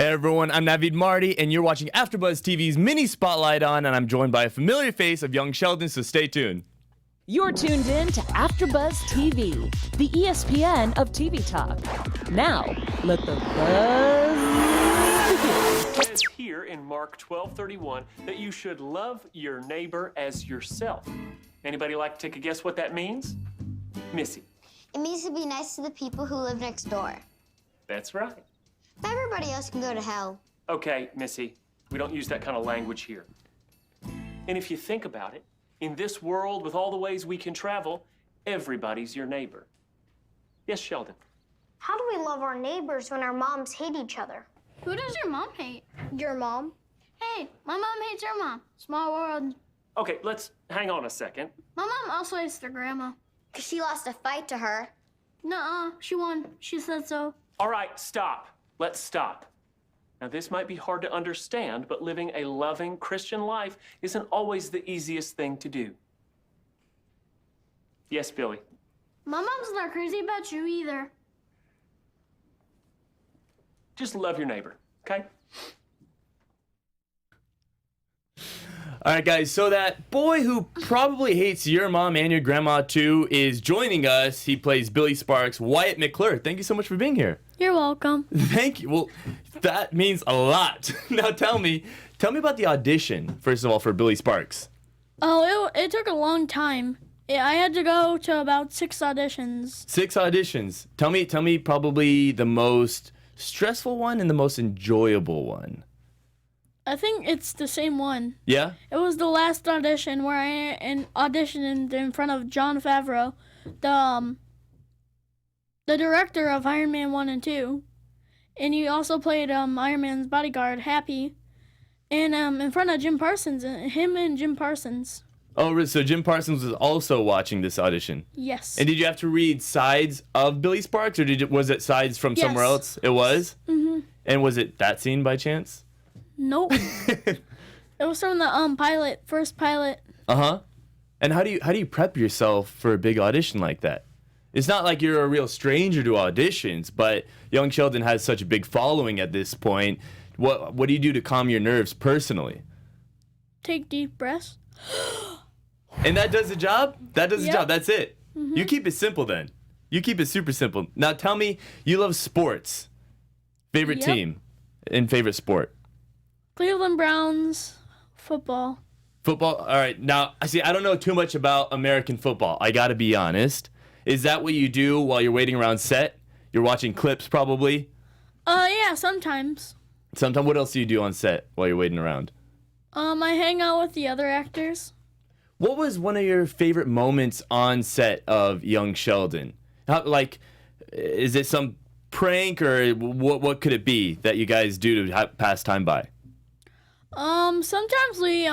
Hey everyone, I'm Naveed Marty, and you're watching AfterBuzz TV's mini spotlight on, and I'm joined by a familiar face of young Sheldon, so stay tuned. You're tuned in to AfterBuzz TV, the ESPN of TV talk. Now, let the buzz begin. It says here in Mark 12:31 that you should love your neighbor as yourself. Anybody like to take a guess what that means? Missy. It means to be nice to the people who live next door. That's right. But everybody else can go to hell. Okay, Missy, we don't use that kind of language here. And if you think about it, in this world with all the ways we can travel, everybody's your neighbor. Yes, Sheldon. How do we love our neighbors when our moms hate each other? Who does your mom hate? Your mom? Hey, my mom hates your mom. Small world. Okay, let's hang on a second. My mom also hates their grandma. Because she lost a fight to her. Nuh-uh, she won. She said so. All right, stop. Let's stop. Now, this might be hard to understand, but living a loving Christian life isn't always the easiest thing to do. Yes, Billy. My mom's not crazy about you either. Just love your neighbor, okay? All right, guys, so that boy who probably hates your mom and your grandma too is joining us. He plays Billy Sparks, Wyatt McClure. Thank you so much for being here. You're welcome. Thank you. Well, that means a lot. Now tell me about the audition, first of all, for Billy Sparks. Oh, it took a long time. I had to go to about 6 auditions. 6 auditions. Tell me probably the most stressful one and the most enjoyable one. I think it's the same one. Yeah? It was the last audition where I auditioned in front of Jon Favreau, the director of Iron Man 1 and 2. And he also played Iron Man's bodyguard, Happy. And in front of Jim Parsons, him and Jim Parsons. Oh, so Jim Parsons was also watching this audition? Yes. And did you have to read sides of Billy Sparks, or was it sides from somewhere else? It was? Mm-hmm. And was it that scene by chance? Nope. It was from the first pilot. Uh-huh. And how do you prep yourself for a big audition like that? It's not like you're a real stranger to auditions, but young Sheldon has such a big following at this point. What do you do to calm your nerves personally? Take deep breaths. And that does the job? That does the job. That's it. Mm-hmm. You keep it simple then. You keep it super simple. Now tell me, you love sports. Favorite team and favorite sport? Cleveland Browns football. Football? All right. Now, I don't know too much about American football. I got to be honest. Is that what you do while you're waiting around set? You're watching clips probably? Yeah, sometimes. Sometimes. What else do you do on set while you're waiting around? I hang out with the other actors. What was one of your favorite moments on set of young Sheldon? Is it some prank, or what could it be that you guys do to pass time by? Sometimes we,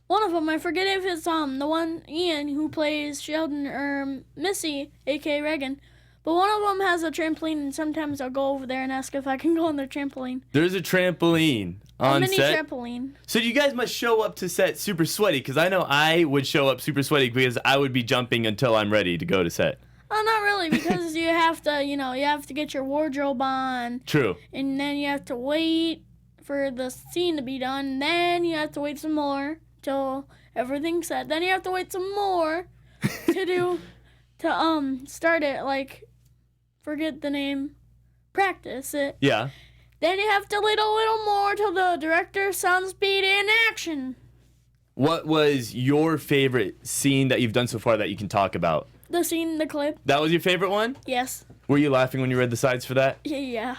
one of them, I forget if it's, the one, Ian, who plays Sheldon, or Missy, aka Reagan, but one of them has a trampoline, and sometimes I'll go over there and ask if I can go on their trampoline. There's a trampoline on set? A mini trampoline. So you guys must show up to set super sweaty, because I know I would show up super sweaty because I would be jumping until I'm ready to go to set. Oh, not really, because you have to get your wardrobe on. True. And then you have to wait for the scene to be done. And then you have to wait some more till everything's set. Then you have to wait some more to start it, forget the name, practice it. Yeah. Then you have to wait a little more till the director sound speed in action. What was your favorite scene that you've done so far that you can talk about? The scene, the clip. That was your favorite one? Yes. Were you laughing when you read the sides for that? Yeah.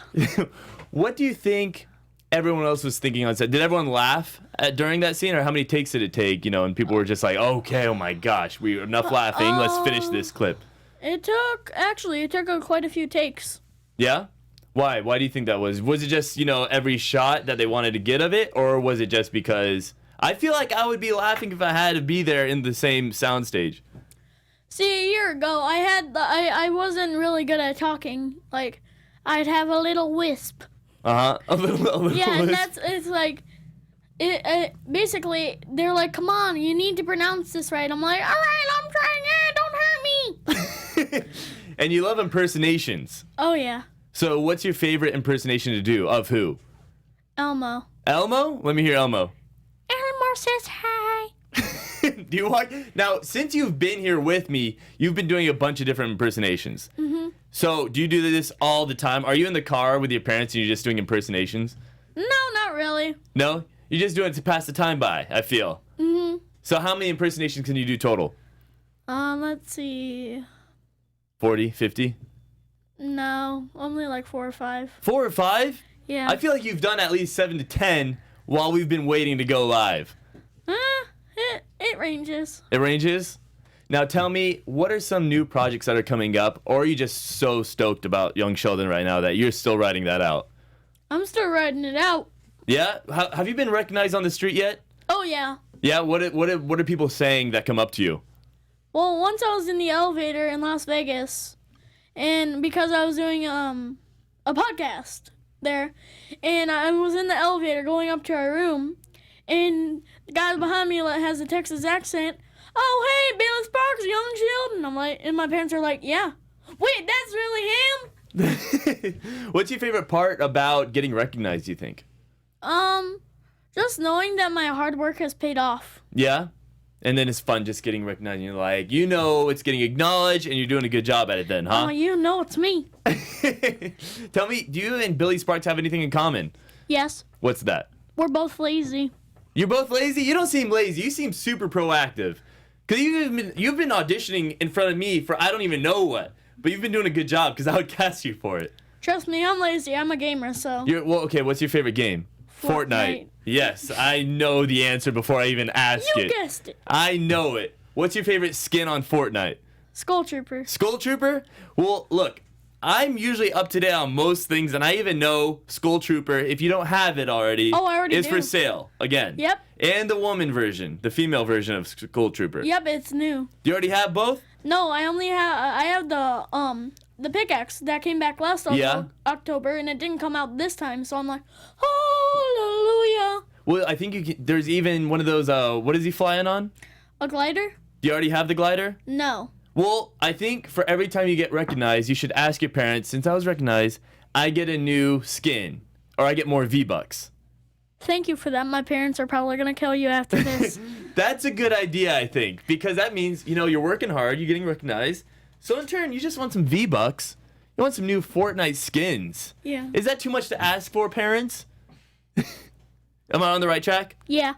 What do you think everyone else was thinking on set? Did everyone laugh during that scene, or how many takes did it take? And people were just like, okay, oh my gosh, enough laughing, let's finish this clip. It took quite a few takes. Yeah? Why? Why do you think that was? Was it just, every shot that they wanted to get of it, or was it just because I feel like I would be laughing if I had to be there in the same soundstage? See, a year ago, I wasn't really good at talking. I'd have a little wisp. Uh-huh. A little yeah, wisp. And it's basically, they're like, come on, you need to pronounce this right. I'm like, all right, I'm trying it, don't hurt me. And you love impersonations. Oh, yeah. So what's your favorite impersonation to do? Of who? Elmo. Elmo? Let me hear Elmo. Elmo says hi. Do you want now? Since you've been here with me, you've been doing a bunch of different impersonations. Mm-hmm. So, do you do this all the time? Are you in the car with your parents and you're just doing impersonations? No, not really. No, you're just doing it to pass the time by. I feel. Mm-hmm. So, how many impersonations can you do total? Let's see. 40, 50? No, only like 4 or 5. 4 or 5? Yeah. I feel like you've done at least 7 to 10 while we've been waiting to go live. It ranges. It ranges? Now tell me, what are some new projects that are coming up, or are you just so stoked about Young Sheldon right now that you're still writing that out? I'm still writing it out. Yeah? Have you been recognized on the street yet? Oh, yeah. Yeah? What are people saying that come up to you? Well, once I was in the elevator in Las Vegas, and because I was doing a podcast there, and I was in the elevator going up to our room, and the guy behind me has a Texas accent. Oh, hey, Billy Sparks, Young Sheldon. I'm like, and my parents are like, yeah. Wait, that's really him? What's your favorite part about getting recognized, you think? Just knowing that my hard work has paid off. Yeah? And then it's fun just getting recognized. And you're like, it's getting acknowledged, and you're doing a good job at it then, huh? Oh, it's me. Tell me, do you and Billy Sparks have anything in common? Yes. What's that? We're both lazy. You're both lazy? You don't seem lazy. You seem super proactive. Because you've been auditioning in front of me for I don't even know what. But you've been doing a good job because I would cast you for it. Trust me, I'm lazy. I'm a gamer, so. Okay, what's your favorite game? Fortnite. Yes, I know the answer before I even ask it. You guessed it. I know it. What's your favorite skin on Fortnite? Skull Trooper. Skull Trooper? Well, look, I'm usually up to date on most things, and I even know Skull Trooper, if you don't have it already, I already is do. for sale again. Yep. And the woman version, the female version of Skull Trooper. Yep, it's new. Do you already have both? No, I have the pickaxe that came back last October, and it didn't come out this time, so I'm like, hallelujah. Well, I think there's even one of those, what is he flying on? A glider? Do you already have the glider? No. Well, I think for every time you get recognized, you should ask your parents, since I was recognized, I get a new skin, or I get more V-Bucks. Thank you for that. My parents are probably going to kill you after this. That's a good idea, I think, because that means, you're working hard, you're getting recognized. So in turn, you just want some V-Bucks. You want some new Fortnite skins. Yeah. Is that too much to ask for, parents? Am I on the right track? Yeah.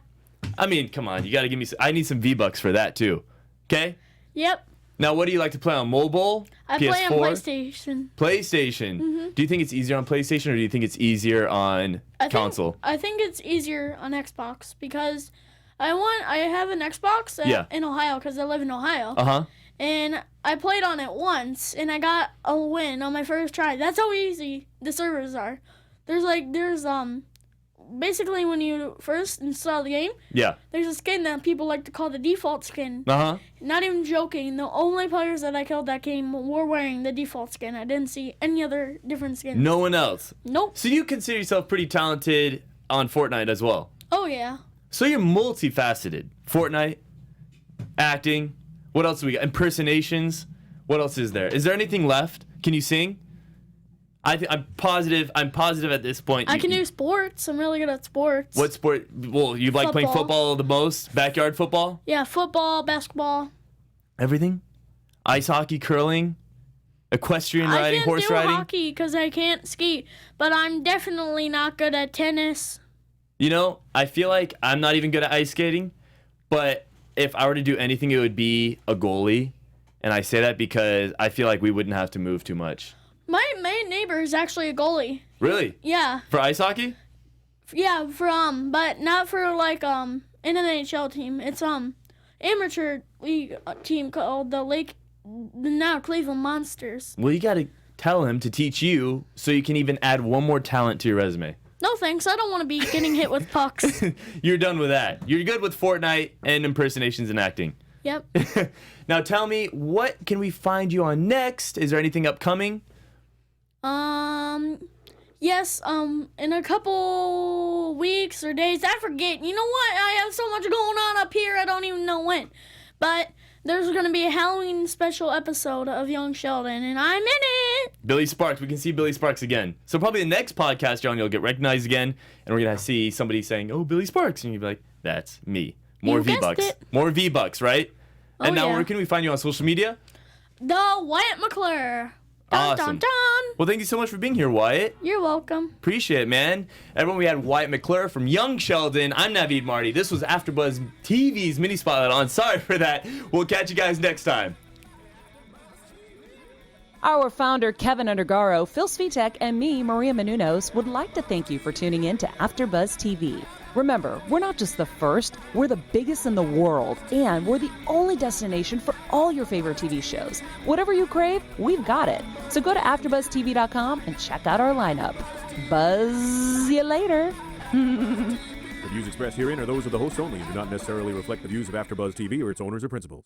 I mean, come on, you got to give me I need some V-Bucks for that too. Okay? Yep. Now, what do you like to play on mobile? I PS4? play on PlayStation. PlayStation. Mm-hmm. Do you think it's easier on PlayStation or do you think it's easier on console? I think it's easier on Xbox because I have an Xbox in Ohio because I live in Ohio. Uh-huh. And I played on it once and I got a win on my first try. That's how easy the servers are. There's basically when you first install the game, there's a skin that people like to call the default skin. Uh-huh. Not even joking. The only players that I killed that game were wearing the default skin. I didn't see any other different skins. No one else? Nope. So you consider yourself pretty talented on Fortnite as well? Oh, yeah. So you're multifaceted. Fortnite, acting, what else do we got? Impersonations. What else is there? Is there anything left? Can you sing? I'm positive at this point. I can do sports. I'm really good at sports. What sport? Well, you like playing football the most? Backyard football? Yeah, football, basketball. Everything? Ice hockey, curling, equestrian riding, horse riding? I can't do hockey because I can't ski, but I'm definitely not good at tennis. I feel like I'm not even good at ice skating, but if I were to do anything, it would be a goalie. And I say that because I feel like we wouldn't have to move too much. My neighbor is actually a goalie. Really? Yeah. For ice hockey? Yeah, but not for an NHL team. It's amateur league team called the now Cleveland Monsters. Well, you got to tell him to teach you so you can even add one more talent to your resume. No thanks. I don't want to be getting hit with pucks. You're done with that. You're good with Fortnite and impersonations and acting. Yep. Now tell me, what can we find you on next? Is there anything upcoming? Yes, in a couple weeks or days, I forget. You know what? I have so much going on up here, I don't even know when. But there's going to be a Halloween special episode of Young Sheldon, and I'm in it. Billy Sparks. We can see Billy Sparks again. So probably the next podcast, John, you'll get recognized again, and we're gonna see somebody saying, "Oh, Billy Sparks," and you'll be like, "That's me." More You guessed V-Bucks. it. More V-Bucks, right? And now, yeah. where can we find you on social media? The Wyatt McClure. Dun, Awesome. dun, dun. Well, thank you so much for being here, Wyatt. You're welcome. Appreciate it, man. Everyone, we had Wyatt McClure from Young Sheldon. I'm Naveed Marty. This was AfterBuzz TV's mini spotlight on. Sorry for that. We'll catch you guys next time. Our founder, Kevin Undergaro, Phil Svitek, and me, Maria Menounos, would like to thank you for tuning in to AfterBuzz TV. Remember, we're not just the first, we're the biggest in the world, and we're the only destination for all your favorite TV shows. Whatever you crave, we've got it. So go to AfterBuzzTV.com and check out our lineup. Buzz you later. The views expressed herein are those of the hosts only and do not necessarily reflect the views of AfterBuzz TV or its owners or principals.